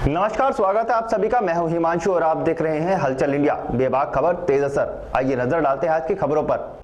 नमस्कार, स्वागत है आप सभी का। मैं हूं हिमांशु और आप देख रहे हैं हलचल इंडिया। बेबाक खबर, तेज असर। आइए नजर डालते हैं आज की खबरों पर।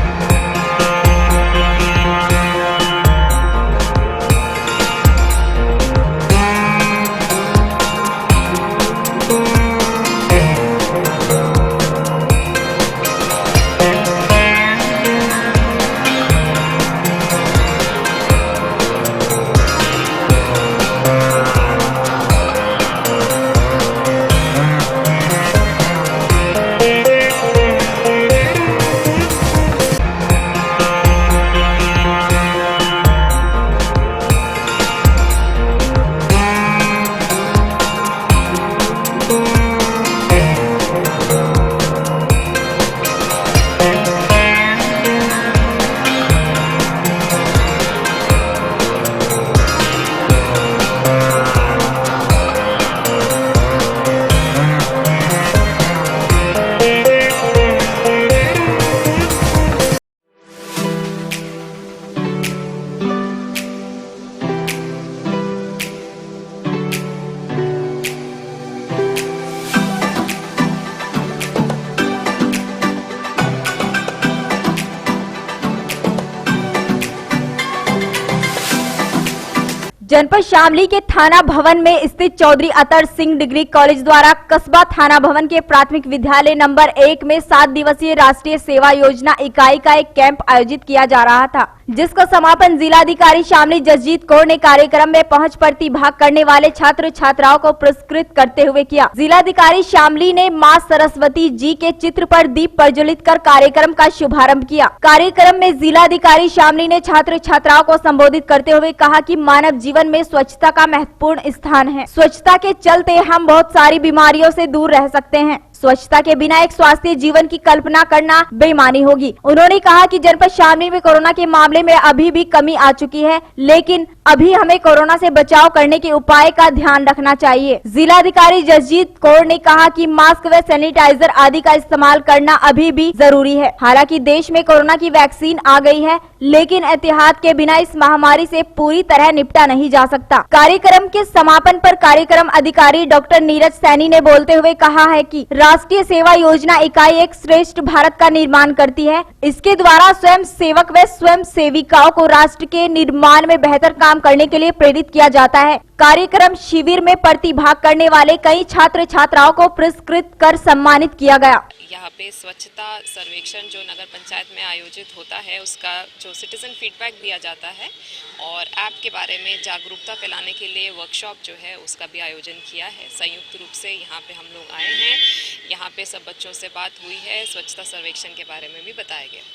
जनपद शामली के थाना भवन में स्थित चौधरी अतर सिंह डिग्री कॉलेज द्वारा कस्बा थाना भवन के प्राथमिक विद्यालय नंबर 1 में 7 दिवसीय राष्ट्रीय सेवा योजना इकाई का एक कैंप आयोजित किया जा रहा था, जिसका समापन जिलाधिकारी शामली जसजीत कौर ने कार्यक्रम में पहुंच प्रतिभाग करने वाले छात्र छात्राओं को पुरस्कृत करते हुए किया। जिलाधिकारी शामली ने मां सरस्वती जी के चित्र पर दीप प्रज्वलित कर कार्यक्रम का शुभारंभ किया। कार्यक्रम में जिलाधिकारी शामली ने छात्र छात्राओं को संबोधित करते हुए कहा कि मानव जीवन में स्वच्छता का महत्वपूर्ण स्थान है। स्वच्छता के चलते हम बहुत सारी बीमारियों से दूर रह सकते हैं। स्वच्छता के बिना एक स्वास्थ्य जीवन की कल्पना करना बेईमानी होगी। उन्होंने कहा कि जनपद शामली में कोरोना के मामले में अभी भी कमी आ चुकी है, लेकिन अभी हमें कोरोना से बचाव करने के उपाय का ध्यान रखना चाहिए। जिलाधिकारी जसजीत कौर ने कहा कि मास्क व सैनिटाइजर आदि का इस्तेमाल करना अभी भी जरूरी है। हालांकि देश में कोरोना की वैक्सीन आ गई है, लेकिन एहतियात के बिना इस महामारी से पूरी तरह निपटा नहीं जा सकता। कार्यक्रम के समापन पर कार्यक्रम अधिकारी डॉक्टर नीरज सैनी ने बोलते हुए कहा है कि राष्ट्रीय सेवा योजना इकाई एक श्रेष्ठ भारत का निर्माण करती है। इसके द्वारा स्वयं सेवक व स्वयं सेविकाओं को राष्ट्र के निर्माण में बेहतर काम करने के लिए प्रेरित किया जाता है। कार्यक्रम शिविर में प्रतिभाग करने वाले कई छात्र छात्राओं को पुरस्कृत कर सम्मानित किया गया। यहाँ पे स्वच्छता सर्वेक्षण जो नगर पंचायत में आयोजित होता है, उसका जो सिटीजन फीडबैक दिया जाता है और ऐप के बारे में जागरूकता फैलाने के लिए वर्कशॉप जो है उसका भी आयोजन किया है। संयुक्त रूप से यहाँ पे हम लोग आए हैं। यहाँ पे सब बच्चों से बात हुई है, स्वच्छता सर्वेक्षण के बारे में भी बताया गया।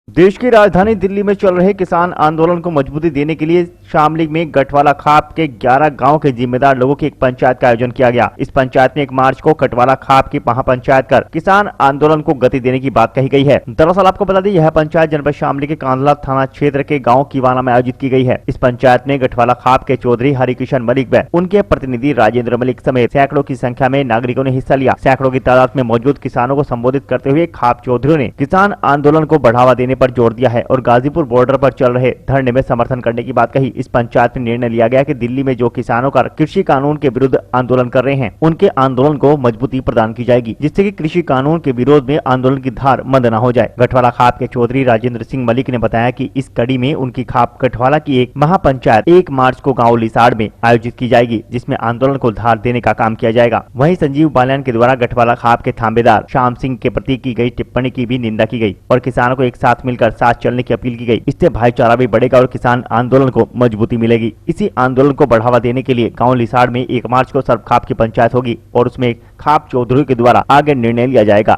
देश की राजधानी दिल्ली में चल रहे किसान आंदोलन को मजबूती देने के लिए शामली में गठवाला खाप के 11 गांव के जिम्मेदार लोगों की एक पंचायत का आयोजन किया गया। इस पंचायत में 1 मार्च को गठवाला खाप की महापंचायत कर किसान आंदोलन को गति देने की बात कही गई है। दरअसल आपको बता दें, यह पंचायत जनपद शामली के कांदला थाना क्षेत्र के गाँव कीवाना में आयोजित की गई है। इस पंचायत में गठवाला खाप के चौधरी हरिकिशन मलिक व उनके प्रतिनिधि राजेंद्र मलिक समेत सैकड़ों की संख्या में नागरिकों ने हिस्सा लिया। सैकड़ों की तादाद में मौजूद किसानों को संबोधित करते हुए खाप चौधरी ने किसान आंदोलन को बढ़ावा देने पर जोर दिया है और गाजीपुर बॉर्डर पर चल रहे धरने में समर्थन करने की बात कही। इस पंचायत में निर्णय लिया गया कि दिल्ली में जो किसानों का कृषि कानून के विरुद्ध आंदोलन कर रहे हैं, उनके आंदोलन को मजबूती प्रदान की जाएगी, जिससे कि कृषि कानून के विरोध में आंदोलन की धार मंद न हो जाए। गठवाला खाप के चौधरी राजेंद्र सिंह मलिक ने बताया कि इस कड़ी में उनकी खाप गठवाला की एक महापंचायत 1 मार्च को गाँव लिसाड़ में आयोजित की जाएगी, जिसमें आंदोलन को धार देने का काम किया जाएगा। वहीं संजीव बालियान के द्वारा गठवाला खाप के थांबेदार श्याम सिंह के प्रति की गई टिप्पणी की भी निंदा की गई और किसानों को एक साथ मिलकर साथ चलने की अपील की गई। इससे भाईचारा भी बढ़ेगा और किसान आंदोलन को मजबूती मिलेगी। इसी आंदोलन को बढ़ावा देने के लिए गांव लिसाड़ में 1 मार्च को सर्व खाप की पंचायत होगी और उसमें खाप चौधरी के द्वारा आगे निर्णय लिया जाएगा।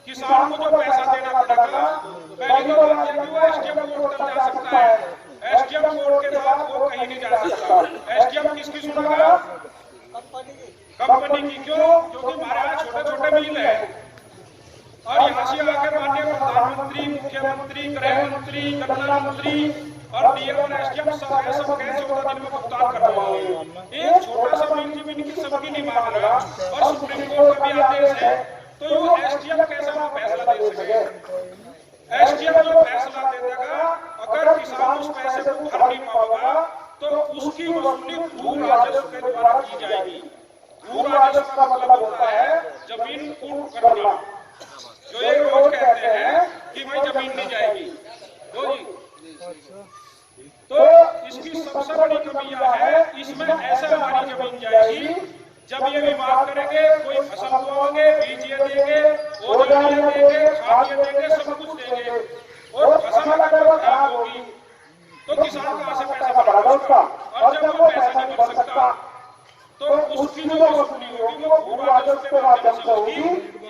किसान को जो पैसा देना पड़ेगा, पहली बात ये कि वो एसडीएम कोर्ट तक जा सकता है। एसडीएम कोर्ट के बाद वो कहीं नहीं जा सकता। एसडीएम किसकी सुनेगा? कंपनी की। क्यों? क्योंकि हमारे यहाँ छोटे-छोटे मिल है और यहाँ से आके माननीय प्रधानमंत्री, मुख्यमंत्री, गृह मंत्री, गन्ना मंत्री और डीएम और एसडीएम सब है, सब कैसे 14 दिन में भुगतान कर रहे हैं। एक छोटा सा बिल जमीन की सबकी नहीं मान रहा और सुप्रीम कोर्ट का भी आदेश है, तो वो एसडीएम कैसे वहां फैसला दे सके? एसडीएम जो फैसला दे देगा, अगर किसान उस पैसे को भर नहीं पाएगा तो उसकी वसूली भू राजस्व के द्वारा की जाएगी। भू राजस्व का मतलब होता है जमीन कुर्क करना, जो एक रोज कहते हैं कि भाई जमीन नहीं जाएगी। तो इसकी सबसे बड़ी कमी यह है, इसमें ऐसे हमारी जमीन जाएगी जब ये बीमार करेंगे, कोई फसल बोएंगे, बीज ये देंगे, ओरिजिनल ये देंगे, खाद ये देंगे, सब कुछ देंगे, और फसल अगर वो खराब होगी तो किसान कहाँ से पैसा भरेगा उसका? और जब वो पैसा नहीं भर सकता तो उसकी जो वसूली होगी वो भू राजस्व के माध्यम से होगी,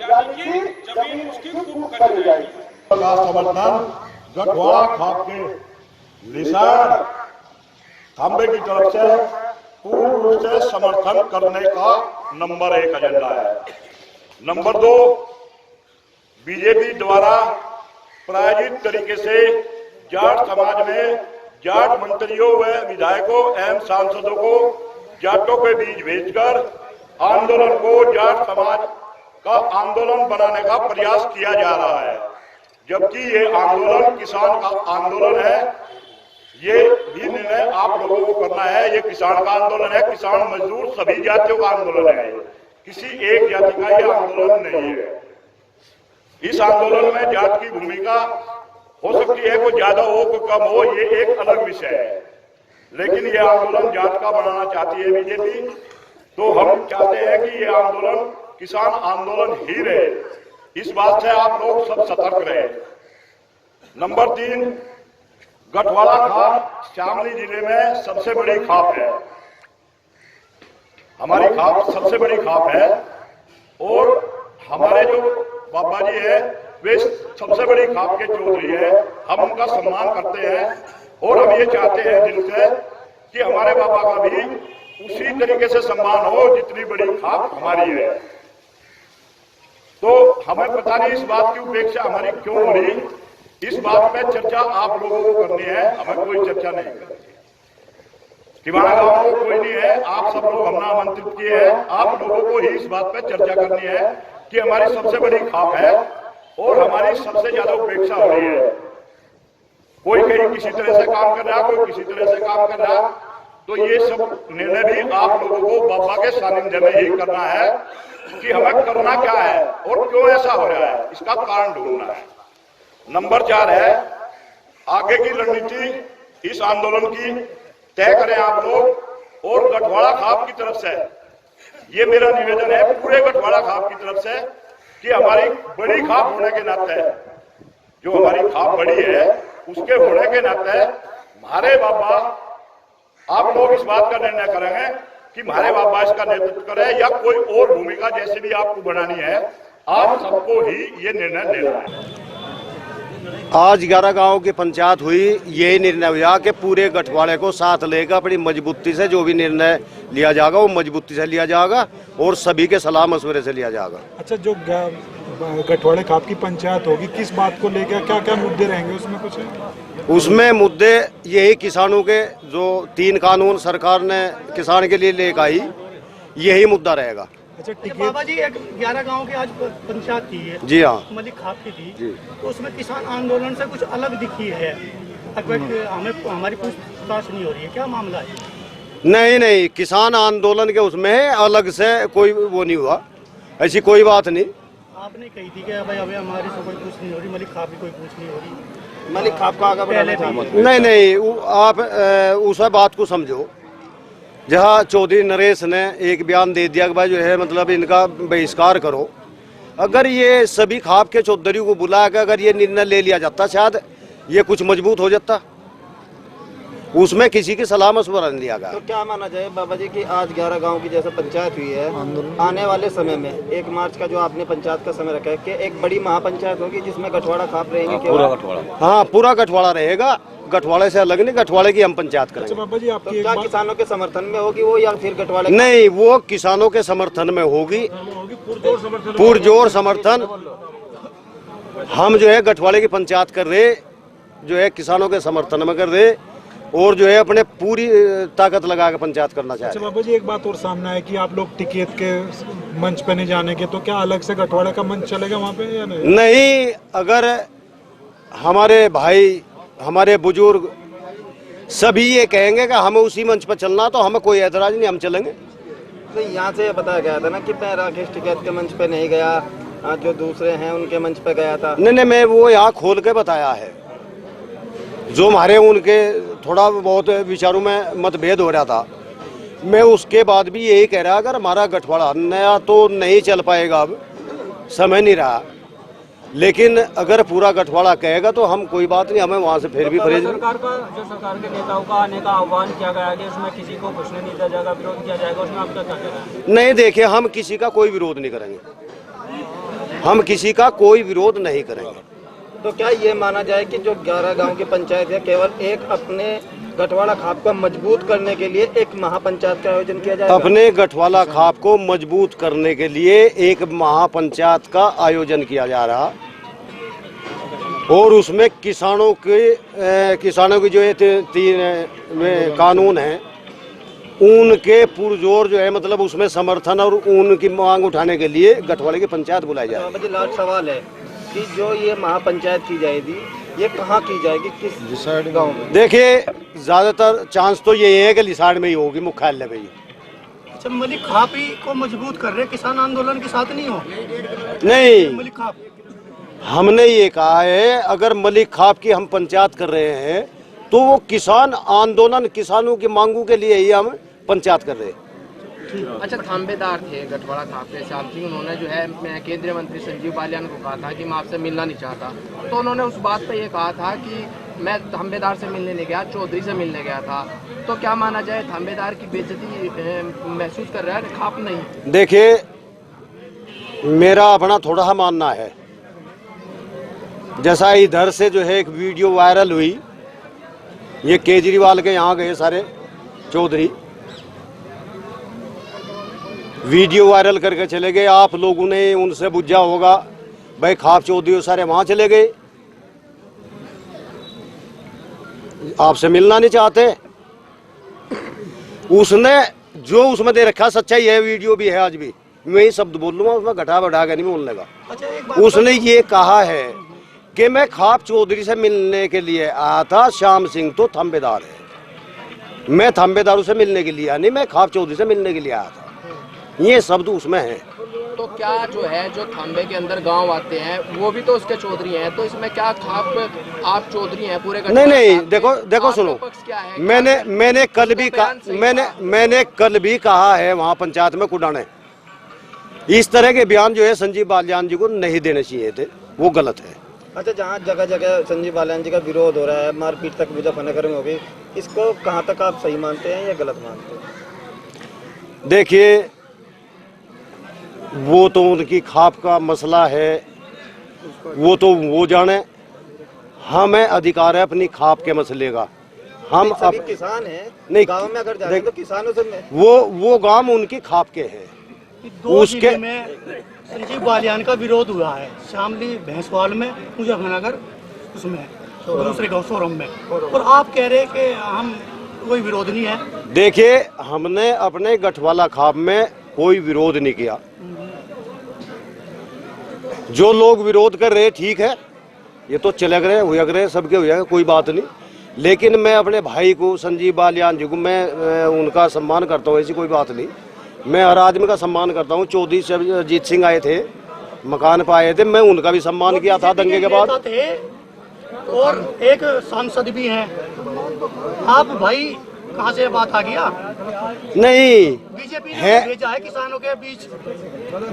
यानी कि जमीन उसकी कुर्क करी जाएगी। का समर्थन गठवाड़ा खाप के निशान खंबे की तरफ से पूर्ण रूप से समर्थन करने का नंबर 1 एजेंडा है। नंबर 2, बीजेपी द्वारा प्रायोजित तरीके से जाट समाज में जाट मंत्रियों व विधायकों एवं सांसदों को जाटों के बीच भेजकर आंदोलन को जाट समाज का आंदोलन बनाने का प्रयास किया जा रहा है, जबकि ये आंदोलन किसान का आंदोलन है। ये भी निर्णय आप लोगों को करना है। ये किसान का आंदोलन है, किसान मजदूर सभी जातियों का आंदोलन है, किसी एक जाति का ये आंदोलन नहीं है। इस आंदोलन में जात की भूमिका हो सकती है, कोई ज्यादा हो कोई कम हो, ये एक अलग विषय है, लेकिन ये आंदोलन जात का बनाना चाहती है बीजेपी। तो हम चाहते हैं कि ये आंदोलन किसान आंदोलन ही रहे, इस बात से आप लोग सब सतर्क रहे। नंबर 3, गठवाड़ा खाप शामली जिले में सबसे बड़ी खाप है, हमारी खाप सबसे बड़ी खाप है, और हमारे जो बाबा जी है वे सबसे बड़ी खाप के चौधरी है। हम उनका सम्मान करते हैं और हम ये चाहते हैं दिल से कि हमारे बाबा का भी उसी तरीके से सम्मान हो जितनी बड़ी खाप हमारी है। तो हमें पता नहीं इस बात की उपेक्षा हमारी क्यों हो रही, इस बात पे चर्चा आप लोगों को करनी है, हमें कोई चर्चा नहीं करनी। टिवाणा गांव को कोई नहीं है, आप सब लोग हमने आमंत्रित किए हैं, आप लोगों को ही इस बात पे चर्चा करनी है कि हमारी सबसे बड़ी खाप है और हमारी सबसे ज्यादा उपेक्षा हो रही है। कोई कहीं किसी तरह से काम कर रहा, कोई किसी तरह से काम कर रहा, तो ये सब निर्णय भी आप लोगों को बाबा के सानिध्य में ही करना है कि हमें करना क्या है और क्यों ऐसा हो रहा है, इसका कारण ढूंढना है। नंबर 4 है, आगे की रणनीति इस आंदोलन की तय करें आप लोग, और गठवाड़ा खाप की तरफ से ये मेरा निवेदन है पूरे गठवाड़ा खाप की तरफ से कि हमारी बड़ी खाप होने के नाते, जो हमारी खाप बड़ी है उसके होने के नाते हमारे बाबा, आप लोग इस बात का निर्णय करेंगे कि हमारे बाबा इसका नेतृत्व करें या कोई और भूमिका जैसे भी आपको बनानी है, आप सबको ही ये निर्णय लेना है। आज 11 गांव की पंचायत हुई, यही निर्णय हुआ कि पूरे गठवाड़े को साथ लेकर अपनी मजबूती से जो भी निर्णय लिया जाएगा वो मजबूती से लिया जाएगा और सभी के सलाह मशवरे से लिया जाएगा। अच्छा, जो गठवाड़े खाप की पंचायत होगी, किस बात को लेकर क्या क्या मुद्दे रहेंगे उसमें? कुछ है उसमें मुद्दे यही किसानों के जो 3 कानून सरकार ने किसान के लिए लेकर आई, यही मुद्दा रहेगा। अच्छा, बाबा जी, 11 गांव की आज पंचायत थी है, जी हाँ, मलिक खाप की थी, तो उसमें किसान आंदोलन से कुछ अलग दिखी है, हमें हमारी पूछताछ नहीं हो रही है, क्या मामला है? नहीं, किसान आंदोलन के उसमें अलग से कोई वो नहीं हुआ, ऐसी कोई बात नहीं। आपने कही थी कि भाई अभी हमारी से कोई पूछ नहीं हो रही, मलिक खाप की कोई पूछ नहीं हो रही, मलिक खाप का नहीं, आप उस बात को समझो। जहाँ चौधरी नरेश ने एक बयान दे दिया कि भाई जो है मतलब इनका बहिष्कार करो, अगर ये सभी खाप के चौधरी को बुला कर अगर ये निर्णय ले लिया जाता, शायद ये कुछ मजबूत हो जाता, उसमें किसी की सलाह मशवरा नहीं दिया गया। तो क्या माना जाए बाबा जी कि आज 11 गांव की जैसे पंचायत हुई है, आने वाले समय में 1 मार्च का जो आपने पंचायत का समय रखा है कि एक बड़ी महापंचायत होगी जिसमें गठवाड़ा खाप रहेंगे? पूरा गठवाड़ा, हाँ पूरा गठवाड़ा रहेगा, गठवाड़े से अलग नहीं, गठवाड़े की हम पंचायत करेंगे। अच्छा बाबा जी, आपकी क्या किसानों के समर्थन में होगी वो या फिर गठवाड़े? नहीं, वो किसानों के समर्थन में होगी, पुरजोर समर्थन। हम जो है गठवाड़े की पंचायत कर रहे, जो है किसानों के समर्थन में कर रहे, और जो है अपने पूरी ताकत लगा के पंचायत करना अच्छा चाहते हैं। बाबा जी, एक बात और सामने है कि आप लोग टिकट के मंच पे नहीं जाने के, तो क्या अलग से गठवाड़े का मंच चलेगा वहाँ पे या नहीं? नहीं, अगर हमारे भाई, हमारे बुजुर्ग सभी ये कहेंगे कि हमें उसी मंच पर चलना, तो हमें कोई एतराज नहीं, हम चलेंगे। तो यहाँ से बताया गया था ना कि मैं राकेश टिकैत के मंच पे नहीं गया, जो दूसरे हैं उनके मंच पे गया था। नहीं, मैं वो यहाँ खोल के बताया है। जो हमारे उनके थोड़ा बहुत विचारों में मतभेद हो रहा था, मैं उसके बाद भी यही कह रहा, अगर हमारा गठवाड़ा नया तो नहीं चल पाएगा, अब समय नहीं रहा, लेकिन अगर पूरा गठवाड़ा कहेगा तो हम कोई बात नहीं, हमें वहाँ से फिर भी परहेज। सरकार के नेताओं का आने का आह्वान किया गया कि उसमें किसी को घुसने नहीं दिया जाएगा, विरोध किया जाएगा, उसमें आपका क्या कहना है? नहीं, देखिए, हम किसी का कोई विरोध नहीं करेंगे, हम किसी का कोई विरोध नहीं करेंगे। तो क्या ये माना जाए कि जो 11 गांव की पंचायत है, केवल एक अपने गठवाड़ा खाप को मजबूत करने के लिए एक महापंचायत का आयोजन किया जाएगा? अपने गठवाला खाप को मजबूत करने के लिए एक महापंचायत का आयोजन किया जा रहा, और उसमें किसानों की जो ये 3 कानून हैं, उनके पुरजोर जो है, मतलब उसमें समर्थन और उनकी मांग उठाने के लिए गठवाले की पंचायत बुलाई जाएगी। तो लास्ट सवाल है कि जो ये महापंचायत की जाएगी, ये कहाँ की जाएगी, किस गांव में? देखिए, ज्यादातर चांस तो यही है कि लिसाड़ में ही होगी, मुख्यालय में ही। अच्छा, मलिक खाप ही को मजबूत कर रहे, किसान आंदोलन के साथ नहीं हो? नहीं, मलिक खाप हमने ये कहा है, अगर मलिक खाप की हम पंचायत कर रहे हैं तो वो किसान आंदोलन, किसानों की मांगों के लिए ही हम पंचायत कर रहे हैं। अच्छा, थांबेदार थे गठवाड़ा खाप के साहब जी, उन्होंने जो है केंद्रीय मंत्री संजीव बालियान को कहा था कि मैं आपसे मिलना नहीं चाहता, तो उन्होंने उस बात पे ये कहा था कि मैं थांबेदार से मिलने नहीं गया, चौधरी से मिलने गया था। तो क्या माना जाए, थांबेदार की बेइज्जती महसूस कर रहा है खाप? नहीं, देखिए, मेरा अपना थोड़ा मानना है, जैसा इधर से जो है एक वीडियो वायरल हुई, ये केजरीवाल के यहाँ गए सारे चौधरी, वीडियो वायरल करके चले गए, आप लोगों ने उनसे बुझा होगा, भाई खाप चौधरी सारे वहां चले गए, आपसे मिलना नहीं चाहते। उसने जो उसमें दे रखा सच्चाई है, वीडियो भी है, आज भी मैं ही शब्द बोल लूंगा, उसमें घटा बढ़ा के नहीं बोलने का। उसने ये कहा है कि मैं खाप चौधरी से मिलने के लिए आया था, श्याम सिंह तो थांबेदार है, मैं थांबेदारों से मिलने के लिए, नहीं मैं खाप चौधरी से मिलने के लिए आया था, ये शब्द उसमें है। तो क्या जो है, जो थांबे के अंदर गांव आते हैं वो भी तो उसके चौधरी हैं, तो इसमें क्या खाप आप चौधरी हैं पूरे? नहीं, देखो सुनो, मैंने कल भी कहा है वहाँ पंचायत में कुडाने, इस तरह के बयान जो है संजीव बालियान जी को नहीं देने चाहिए थे, वो गलत है। अच्छा, जहाँ जगह जगह संजीव बालियान जी का विरोध हो रहा है, मारपीट तक मुजफ्फरनगर में हो गई, इसको कहाँ तक आप सही मानते हैं या गलत मानते हैं? देखिए, वो तो उनकी खाप का मसला है, वो तो वो जाने, हमें अधिकार है अपनी खाप के मसले का। हम सभी किसान हैं, नहीं, गांव में अगर जाए तो किसानों से वो गांव उनकी खाप के हैं। उसके में संजीव बालियान का विरोध हुआ है, शामली भैंसवाल में, मुजफ्फरनगर उसमें दूसरे गाँव सोरम में, और आप कह रहे हैं कि हम कोई विरोध नहीं है। देखिए, हमने अपने गठवाला खाप में कोई विरोध नहीं किया, जो लोग विरोध कर रहे ठीक है, ये तो चले गए, हुआ करे, सबके हो जाएगा, कोई बात नहीं, लेकिन मैं अपने भाई को संजीव बालियान जी को मैं उनका सम्मान करता हूँ, ऐसी कोई बात नहीं, मैं हर आदमी का सम्मान करता हूँ। चौधरी अजीत सिंह आए थे, मकान पर आए थे, मैं उनका भी सम्मान किया था दंगे के बाद, और एक सांसद भी हैं। आप भाई कहाँ से बात आ गया? नहीं, बीजेपी ने भेजा है किसानों के बीच,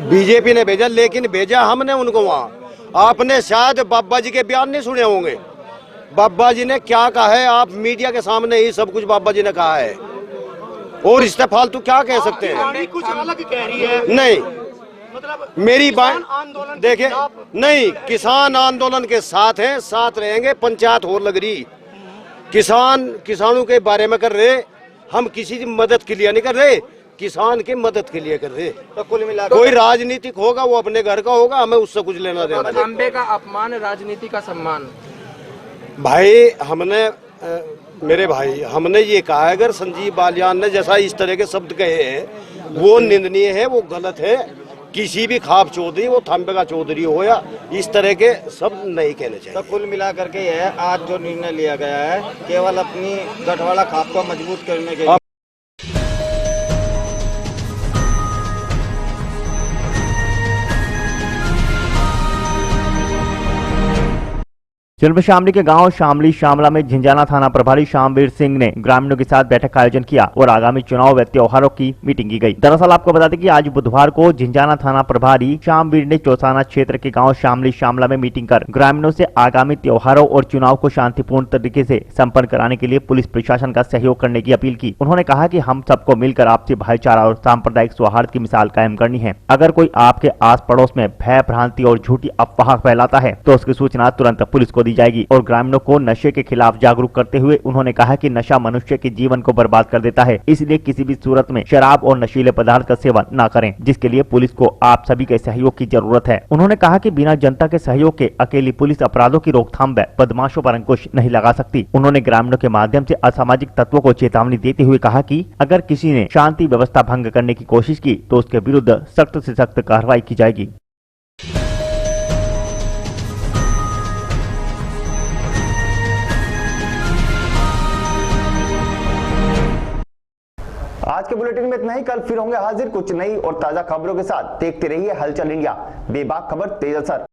बीजेपी ने भेजा, लेकिन भेजा हमने उनको वहाँ। आपने शायद बाबा जी के बयान नहीं सुने होंगे, बाबा जी ने क्या कहा है, आप मीडिया के सामने ही सब कुछ बाबा जी ने कहा है, और इससे फालतू क्या कह सकते हैं? कुछ अलग कह रही है। नहीं, मतलब मेरी बात देखिए, नहीं, किसान आंदोलन के साथ हैं, साथ रहेंगे, पंचायत हो लग रही, किसानों के बारे में कर रहे, हम किसी की मदद के लिए नहीं कर रहे, किसान की मदद के लिए कर रहे। तो कुल मिलाकर कोई राजनीतिक होगा वो अपने घर का होगा, हमें उससे कुछ लेना देना नहीं। थांबे का अपमान, राजनीति का सम्मान। भाई, हमने मेरे भाई, हमने ये कहा है अगर संजीव बालियान ने जैसा इस तरह के शब्द कहे हैं वो निंदनीय है, वो गलत है। किसी भी खाप चौधरी, वो थाम्बे का चौधरी हो या इस तरह के शब्द नहीं कहने चाहिए। तो कुल मिलाकर के यह आज जो निर्णय लिया गया है केवल अपनी गठवाड़ा खाप को मजबूत करने के लिए। जन्म शामली के गांव शामली शामला में झिंझाना थाना प्रभारी श्यामवीर सिंह ने ग्रामीणों के साथ बैठक का आयोजन किया और आगामी चुनाव व त्योहारों की मीटिंग की गई। दरअसल आपको बता दें कि आज बुधवार को झिंझाना थाना प्रभारी श्यामवीर ने चौसाना क्षेत्र के गांव शामली शामला में मीटिंग कर ग्रामीणों से आगामी त्योहारों और चुनाव को शांतिपूर्ण तरीके से संपन्न कराने के लिए पुलिस प्रशासन का सहयोग करने की अपील की। उन्होंने कहा कि हम सबको मिलकर आपसी भाईचारा और सांप्रदायिक सौहार्द की मिसाल कायम करनी है। अगर कोई आपके आस पड़ोस में भय भ्रांति और झूठी अफवाह फैलाता है तो उसकी सूचना तुरंत पुलिस को दी जाएगी। और ग्रामीणों को नशे के खिलाफ जागरूक करते हुए उन्होंने कहा कि नशा मनुष्य के जीवन को बर्बाद कर देता है, इसलिए किसी भी सूरत में शराब और नशीले पदार्थ का सेवन न करें, जिसके लिए पुलिस को आप सभी के सहयोग की जरूरत है। उन्होंने कहा कि बिना जनता के सहयोग के अकेली पुलिस अपराधों की रोकथाम व बदमाशों पर अंकुश नहीं लगा सकती। उन्होंने ग्रामीणों के माध्यम से असामाजिक तत्वों को चेतावनी देते हुए कहा कि अगर किसी ने शांति व्यवस्था भंग करने की कोशिश की तो उसके विरुद्ध सख्त से सख्त कार्रवाई की जाएगी। आज के बुलेटिन में इतना ही। कल फिर होंगे हाजिर कुछ नई और ताजा खबरों के साथ। देखते रहिए हलचल इंडिया, बेबाक खबर तेज असर।